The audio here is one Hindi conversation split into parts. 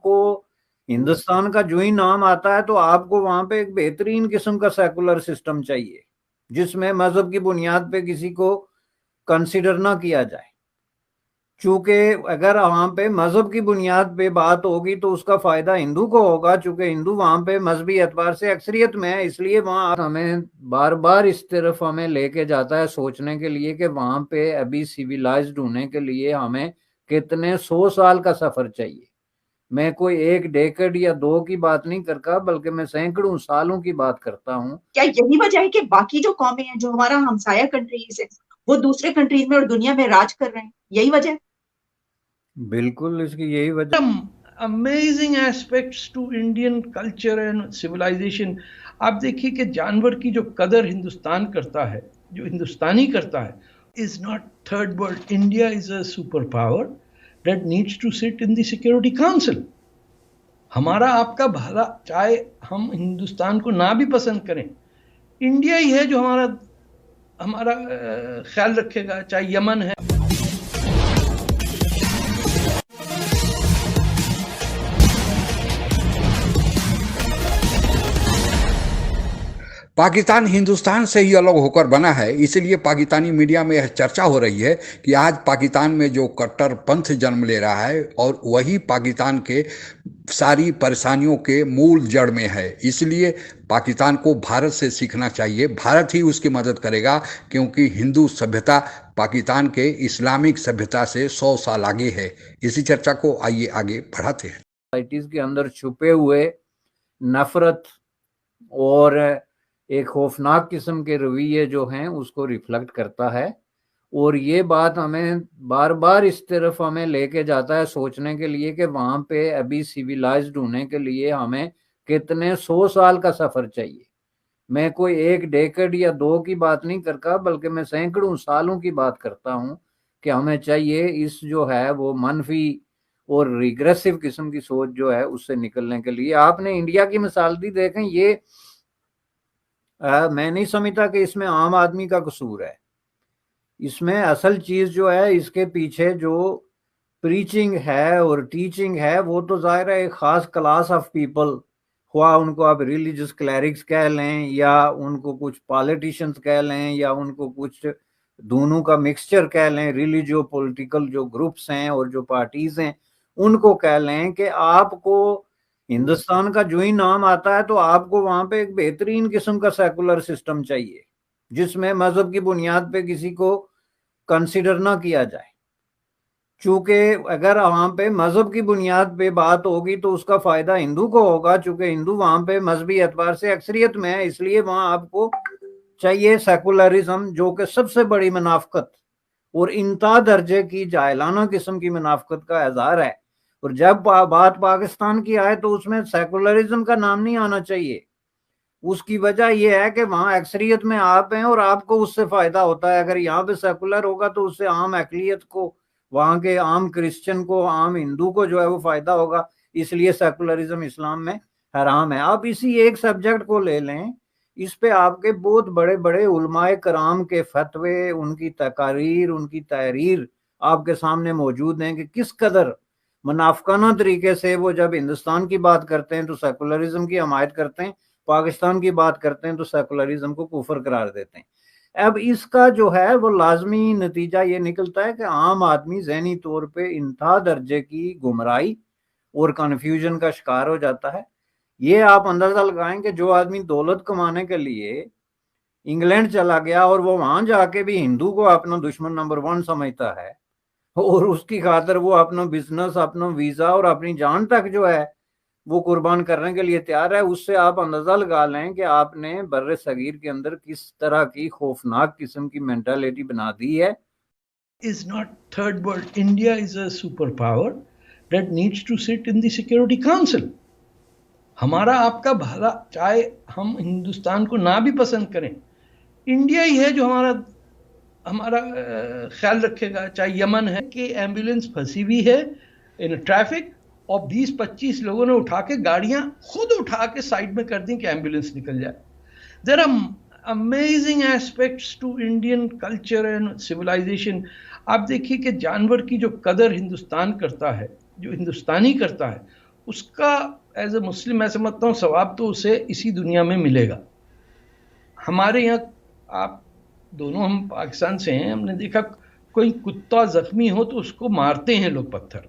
आपको हिंदुस्तान का जो ही नाम आता है तो आपको वहां पे एक बेहतरीन किस्म का सेकुलर सिस्टम चाहिए जिसमें मजहब की बुनियाद पे किसी को कंसिडर ना किया जाए। चूंकि अगर वहां पे मजहब की बुनियाद पे बात होगी तो उसका फायदा हिंदू को होगा, चूंकि हिंदू वहां पे मजहबी एतबार से अक्सरियत में है, इसलिए वहां हमें बार बार इस तरफ हमें लेके जाता है सोचने के लिए कि वहां पे अभी सिविलाइज्ड होने के लिए हमें कितने 100 साल का सफर चाहिए। मैं कोई एक डेकेड या दो की बात नहीं करता, बल्कि मैं सैकड़ों सालों की बात करता हूँ। क्या यही वजह है कि बाकी जो कौमें हैं, जो हमारा हमसाया कंट्रीज है, वो दूसरे कंट्रीज में और दुनिया में राज कर रहे हैं? यही वजह है? बिल्कुल, इसकी यही वजह। Amazing aspects to Indian culture and civilisation. आप देखिए कि जानवर की जो कदर हिंदुस्तान करता है, जो हिंदुस्तानी करता है, is not third world. India is a super power that needs to sit in the security council. हमारा आपका भला, चाहे हम हिंदुस्तान को ना भी पसंद करें, इंडिया ही है जो हमारा हमारा ख्याल रखेगा, चाहे यमन है। पाकिस्तान हिंदुस्तान से ही अलग होकर बना है, इसलिए पाकिस्तानी मीडिया में यह चर्चा हो रही है कि आज पाकिस्तान में जो कट्टरपंथ जन्म ले रहा है और वही पाकिस्तान के सारी परेशानियों के मूल जड़ में है। इसलिए पाकिस्तान को भारत से सीखना चाहिए, भारत ही उसकी मदद करेगा, क्योंकि हिंदू सभ्यता पाकिस्तान के इस्लामिक सभ्यता से 100 साल आगे है। इसी चर्चा को आइए आगे बढ़ाते हैं। सोसाइटीज के अंदर छुपे हुए नफरत और एक खौफनाक किस्म के रवैये जो हैं उसको रिफ्लेक्ट करता है, और ये बात हमें बार बार इस तरफ हमें लेके जाता है सोचने के लिए कि वहां पे अभी सिविलाइज्ड होने के लिए हमें कितने 100 साल का सफर चाहिए। मैं कोई एक डेकेड या दो की बात नहीं करता, बल्कि मैं सैकड़ों सालों की बात करता हूँ कि हमें चाहिए इस जो है वो मनफी और रिग्रेसिव किस्म की सोच जो है उससे निकलने के लिए। आपने इंडिया की मिसाल दी, देखें ये मैं नहीं समझता कि इसमें आम आदमी का कसूर है। इसमें असल चीज जो है इसके पीछे जो प्रीचिंग है और टीचिंग है वो तो जाहिर है एक खास क्लास ऑफ पीपल, हुआ उनको आप रिलीजियस क्लैरिक्स कह लें या उनको कुछ पॉलिटिशियंस कह लें या उनको कुछ दोनों का मिक्सचर कह लें, रिलीजियो पॉलिटिकल जो ग्रुप्स हैं और जो पार्टीज हैं उनको कह लें कि आपको हिंदुस्तान का जो ही नाम आता है तो आपको वहां पे एक बेहतरीन किस्म का सेकुलर सिस्टम चाहिए जिसमें मजहब की बुनियाद पे किसी को कंसिडर ना किया जाए। चूंकि अगर वहां पे मजहब की बुनियाद पे बात होगी तो उसका फायदा हिंदू को होगा, चूंकि हिंदू वहां पे मजहबी एतबार से अक्सरियत में है, इसलिए वहां आपको चाहिए सेकुलरिज्म जो कि सबसे बड़ी मुनाफकत और इंतहा दर्जे की जाहिलाना किस्म की मुनाफकत का इजहार है। और जब बात पाकिस्तान की आए तो उसमें सेकुलरिज्म का नाम नहीं आना चाहिए। उसकी वजह यह है कि वहां अक्सरियत में आप हैं और आपको उससे फायदा होता है। अगर यहाँ पे सेकुलर होगा तो उससे आम अकलियत को, वहां के आम क्रिश्चियन को, आम हिंदू को जो है वो फायदा होगा, इसलिए सेकुलरिज्म इस्लाम में हराम है। आप इसी एक सब्जेक्ट को ले लें, इस पे आपके बहुत बड़े बड़े उलमाए कराम के फतवे, उनकी तकारीर, उनकी तहरीर आपके सामने मौजूद हैं कि किस कदर मुनाफकाना तरीके से वो जब हिंदुस्तान की बात करते हैं तो सेकुलरिज्म की हमायत करते हैं, पाकिस्तान की बात करते हैं तो सेकुलरिज्म को कुफर करार देते हैं। अब इसका जो है वो लाजमी नतीजा ये निकलता है कि आम आदमी ज़हनी तौर पे इंतहा दर्जे की गुमराही और कन्फ्यूजन का शिकार हो जाता है। ये आप अंदाजा लगाएं कि जो आदमी दौलत कमाने के लिए इंग्लैंड चला गया और वो वहां जाके भी हिंदू को अपना दुश्मन नंबर 1 समझता है और उसकी खातर वो अपना बिजनेस, अपना वीजा और अपनी जान तक जो है वो कुर्बान करने के लिए तैयार है, उससे आप अंदाजा लगा लें कि आपने बर्रे सगीर के अंदर किस तरह की खौफनाक किस्म की मेंटालिटी बना दी है। Is not third world. India is a super power that needs to sit in the security council. हमारा आपका भला, चाहे हम हिंदुस्तान को ना भी पसंद करें, इंडिया ही है जो हमारा हमारा ख्याल रखेगा, चाहे यमन है कि एम्बुलेंस फंसी हुई है इन ट्रैफिक और 20-25 लोगों ने उठा के गाड़ियां खुद उठा के साइड में कर दी कि एम्बुलेंस निकल जाए। There are amazing aspects to Indian culture and civilisation. आप देखिए कि जानवर की जो कदर हिंदुस्तान करता है, जो हिंदुस्तानी करता है, उसका एज ए मुस्लिम मैं समझता हूँ सवाब तो उसे इसी दुनिया में मिलेगा। हमारे यहाँ आप दोनों, हम पाकिस्तान से हैं, हमने देखा कोई कुत्ता जख्मी हो तो उसको मारते हैं लोग पत्थर।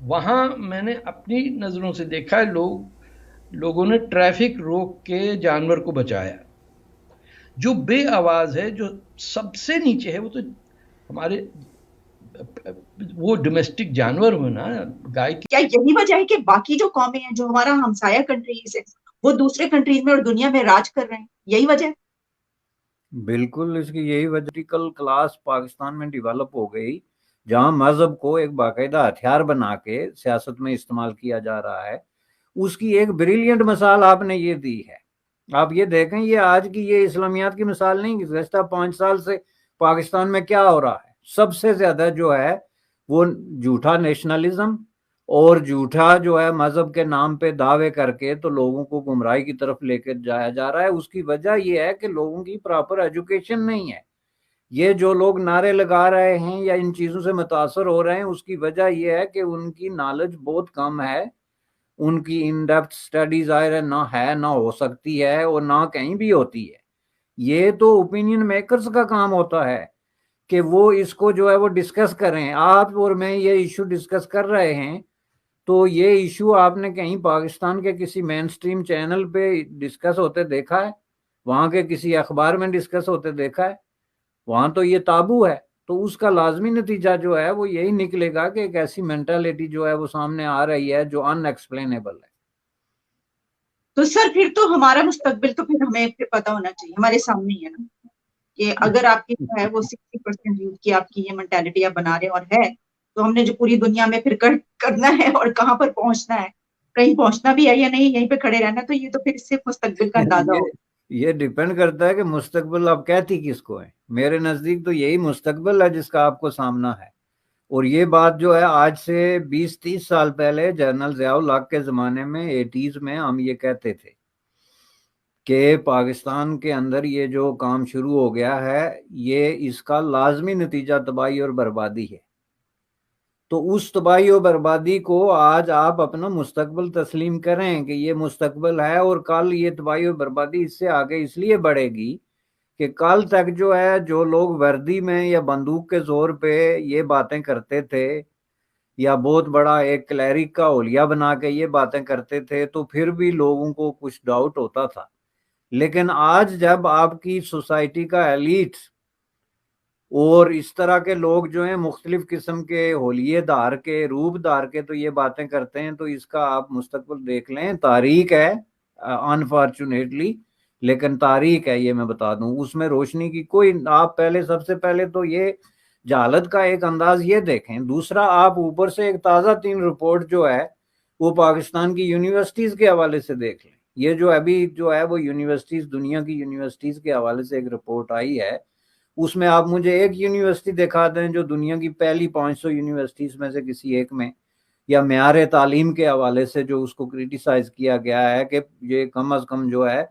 वहां मैंने अपनी नजरों से देखा है लोगों ने ट्रैफिक रोक के जानवर को बचाया। जो बेआवाज है, जो सबसे नीचे है, वो तो हमारे वो डोमेस्टिक जानवर हो ना, गाय की। क्या यही वजह है कि बाकी जो कौमें हैं, जो हमारा हमसाया कंट्रीज है, वो दूसरे कंट्रीज में और दुनिया में राज कर रहे हैं? यही वजह है? बिल्कुल, इसकी यही वजह क्लास पाकिस्तान में डेवलप हो गई, जहां मजहब को एक बाकायदा हथियार बना के सियासत में इस्तेमाल किया जा रहा है। उसकी एक ब्रिलियंट मिसाल आपने ये दी है। आप ये देखें, ये आज की ये इस्लामियात की मिसाल नहीं, गुज़श्ता 5 साल से पाकिस्तान में क्या हो रहा है। सबसे ज्यादा जो है वो झूठा नेशनलिज्म और झूठा जो है मजहब के नाम पे दावे करके तो लोगों को गुमराही की तरफ लेकर जाया जा रहा है। उसकी वजह यह है कि लोगों की प्रॉपर एजुकेशन नहीं है। ये जो लोग नारे लगा रहे हैं या इन चीजों से मुतासर हो रहे हैं, उसकी वजह यह है कि उनकी नॉलेज बहुत कम है, उनकी इन डेप्थ स्टडीज ना है, ना हो सकती है और ना कहीं भी होती है। ये तो ओपिनियन मेकर्स का काम होता है कि वो इसको जो है वो डिस्कस करें। आप और मैं ये इशू डिस्कस कर रहे हैं, तो ये इशू आपने कहीं पाकिस्तान के किसी मेन स्ट्रीम चैनल पे डिस्कस होते देखा है? वहां के किसी अखबार में डिस्कस होते देखा है? वहां तो ये ताबू है। तो उसका लाजमी नतीजा जो है वो यही निकलेगा कि एक ऐसी मेंटालिटी जो है वो सामने आ रही है जो अनएक्सप्लेनेबल है। तो सर फिर तो हमारा मुस्तकबिल तो फिर हमें फिर पता होना चाहिए, हमारे सामने ही है ना, कि अगर आपकी जो है वो 60% यूथ की आपकी ये मेंटालिटी आप बना रहे हैं और है, तो हमने जो पूरी दुनिया में फिर करना है और कहाँ पर पहुंचना है, कहीं पहुंचना भी है या नहीं, यहीं पे खड़े रहना, तो ये तो फिर इससे मुस्तकबिल का अंदाजा हो। ये डिपेंड करता है कि मुस्तकबिल आप कहती किसको है। मेरे नजदीक तो यही मुस्तकबिल है जिसका आपको सामना है। और ये बात जो है आज से 20-30 साल पहले जनरल ज़ियाउल हक के ज़माने में 80s में हम ये कहते थे कि पाकिस्तान के अंदर ये जो काम शुरू हो गया है, ये इसका लाजमी नतीजा तबाही और बर्बादी है। तो उस तबाही और बर्बादी को आज आप अपना मुस्तकबिल तस्लीम करें कि ये मुस्तकबिल है, और कल ये तबाही और बर्बादी इससे आगे इसलिए बढ़ेगी कि कल तक जो है जो लोग वर्दी में या बंदूक के जोर पे ये बातें करते थे या बहुत बड़ा एक क्लैरिक का होलिया बना के ये बातें करते थे, तो फिर भी लोगों को कुछ डाउट होता था। लेकिन आज जब आपकी सोसाइटी का एलीट और इस तरह के लोग जो हैं मुख्तलिफ किस्म के होलिये धार के, रूप धार के तो ये बातें करते हैं, तो इसका आप मुस्तकबिल देख लें। तारीख है अनफॉर्चुनेटली, लेकिन तारीख है, ये मैं बता दूं, उसमें रोशनी की कोई। आप पहले, सबसे पहले तो ये जहालत का एक अंदाज ये देखें। दूसरा, आप ऊपर से एक ताज़ा 3 रिपोर्ट जो है वो पाकिस्तान की यूनिवर्सिटीज़ के हवाले से देख लें। ये जो अभी जो है वो यूनिवर्सिटीज़, दुनिया की यूनिवर्सिटीज़ के हवाले से एक रिपोर्ट आई है, उसमें आप मुझे एक यूनिवर्सिटी दिखा दें जो दुनिया की पहली 500 यूनिवर्सिटीज़ में से किसी एक में, या मेयार तालीम के हवाले से जो उसको क्रिटिसाइज किया गया है कि ये कम अज़ कम जो है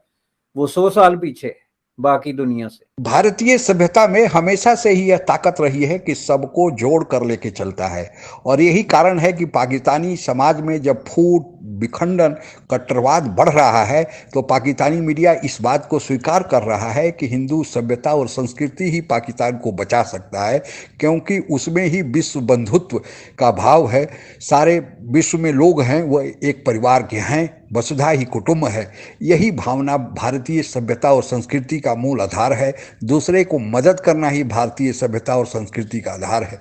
वो 100 साल पीछे है बाकी दुनिया से। भारतीय सभ्यता में हमेशा से ही यह ताकत रही है कि सबको जोड़ कर लेके चलता है, और यही कारण है कि पाकिस्तानी समाज में जब फूट, विखंडन, कट्टरवाद बढ़ रहा है तो पाकिस्तानी मीडिया इस बात को स्वीकार कर रहा है कि हिंदू सभ्यता और संस्कृति ही पाकिस्तान को बचा सकता है, क्योंकि उसमें ही विश्व बंधुत्व का भाव है। सारे विश्व में लोग हैं वो एक परिवार के हैं, वसुधा ही कुटुंब है। यही भावना भारतीय सभ्यता और संस्कृति का मूल आधार है। दूसरे को मदद करना ही भारतीय सभ्यता और संस्कृति का आधार है।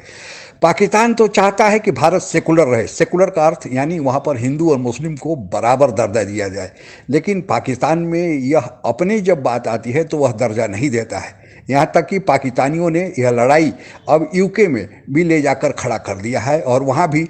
पाकिस्तान तो चाहता है कि भारत सेकुलर रहे। सेकुलर का अर्थ यानी वहाँ पर हिंदू और मुस्लिम को बराबर दर्जा दिया जाए, लेकिन पाकिस्तान में यह अपनी जब बात आती है तो वह दर्जा नहीं देता है। यहाँ तक कि पाकिस्तानियों ने यह लड़ाई अब यूके में भी ले जाकर खड़ा कर दिया है, और वहाँ भी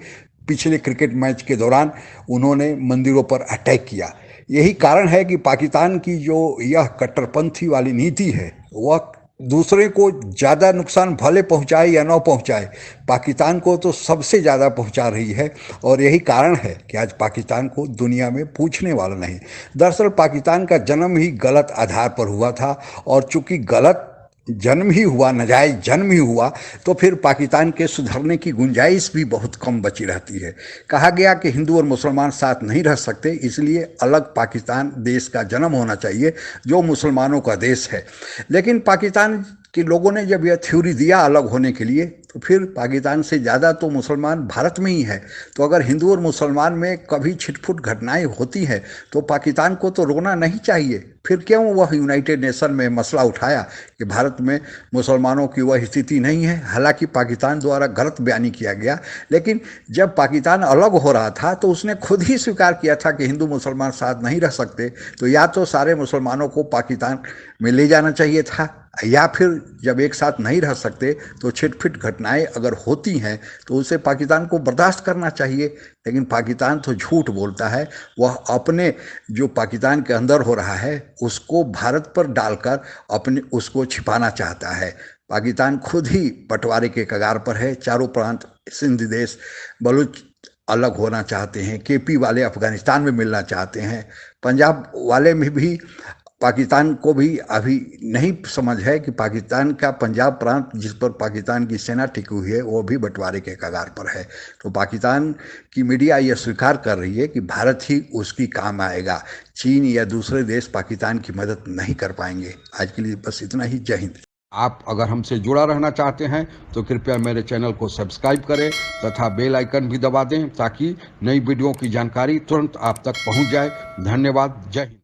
पिछले क्रिकेट मैच के दौरान उन्होंने मंदिरों पर अटैक किया। यही कारण है कि पाकिस्तान की जो यह कट्टरपंथी वाली नीति है वह दूसरे को ज़्यादा नुकसान भले पहुंचाए या ना पहुंचाए, पाकिस्तान को तो सबसे ज़्यादा पहुंचा रही है। और यही कारण है कि आज पाकिस्तान को दुनिया में पूछने वाला नहीं। दरअसल पाकिस्तान का जन्म ही गलत आधार पर हुआ था, और चूंकि गलत जन्म ही हुआ, नाजायज जन्म ही हुआ, तो फिर पाकिस्तान के सुधरने की गुंजाइश भी बहुत कम बची रहती है। कहा गया कि हिंदू और मुसलमान साथ नहीं रह सकते, इसलिए अलग पाकिस्तान देश का जन्म होना चाहिए जो मुसलमानों का देश है। लेकिन पाकिस्तान के लोगों ने जब यह थ्योरी दिया अलग होने के लिए, तो फिर पाकिस्तान से ज़्यादा तो मुसलमान भारत में ही है। तो अगर हिंदू और मुसलमान में कभी छिटपुट घटनाएं होती हैं तो पाकिस्तान को तो रोना नहीं चाहिए। फिर क्यों वह यूनाइटेड नेशन में मसला उठाया कि भारत में मुसलमानों की वह स्थिति नहीं है। हालांकि पाकिस्तान द्वारा गलत बयानी किया गया, लेकिन जब पाकिस्तान अलग हो रहा था तो उसने खुद ही स्वीकार किया था कि हिंदू मुसलमान साथ नहीं रह सकते। तो या तो सारे मुसलमानों को पाकिस्तान में ले जाना चाहिए था, या फिर जब एक साथ नहीं रह सकते तो छिटफिट घटनाएं अगर होती हैं तो उसे पाकिस्तान को बर्दाश्त करना चाहिए। लेकिन पाकिस्तान तो झूठ बोलता है, वह अपने जो पाकिस्तान के अंदर हो रहा है उसको भारत पर डालकर अपने उसको छिपाना चाहता है। पाकिस्तान खुद ही बंटवारे के कगार पर है। चारों प्रांत, सिंध देश, बलूच अलग होना चाहते हैं, केपी वाले अफगानिस्तान में मिलना चाहते हैं, पंजाब वाले में भी पाकिस्तान को भी अभी नहीं समझ है कि पाकिस्तान का पंजाब प्रांत जिस पर पाकिस्तान की सेना टिकी हुई है वो भी बंटवारे के कगार पर है। तो पाकिस्तान की मीडिया यह स्वीकार कर रही है कि भारत ही उसकी काम आएगा, चीन या दूसरे देश पाकिस्तान की मदद नहीं कर पाएंगे। आज के लिए बस इतना ही। जय हिंद। आप अगर हमसे जुड़ा रहना चाहते हैं तो कृपया मेरे चैनल को सब्सक्राइब करें तथा बेल आइकन भी दबा दें ताकि नई वीडियो की जानकारी तुरंत आप तक पहुंच जाए। धन्यवाद। जय हिंद।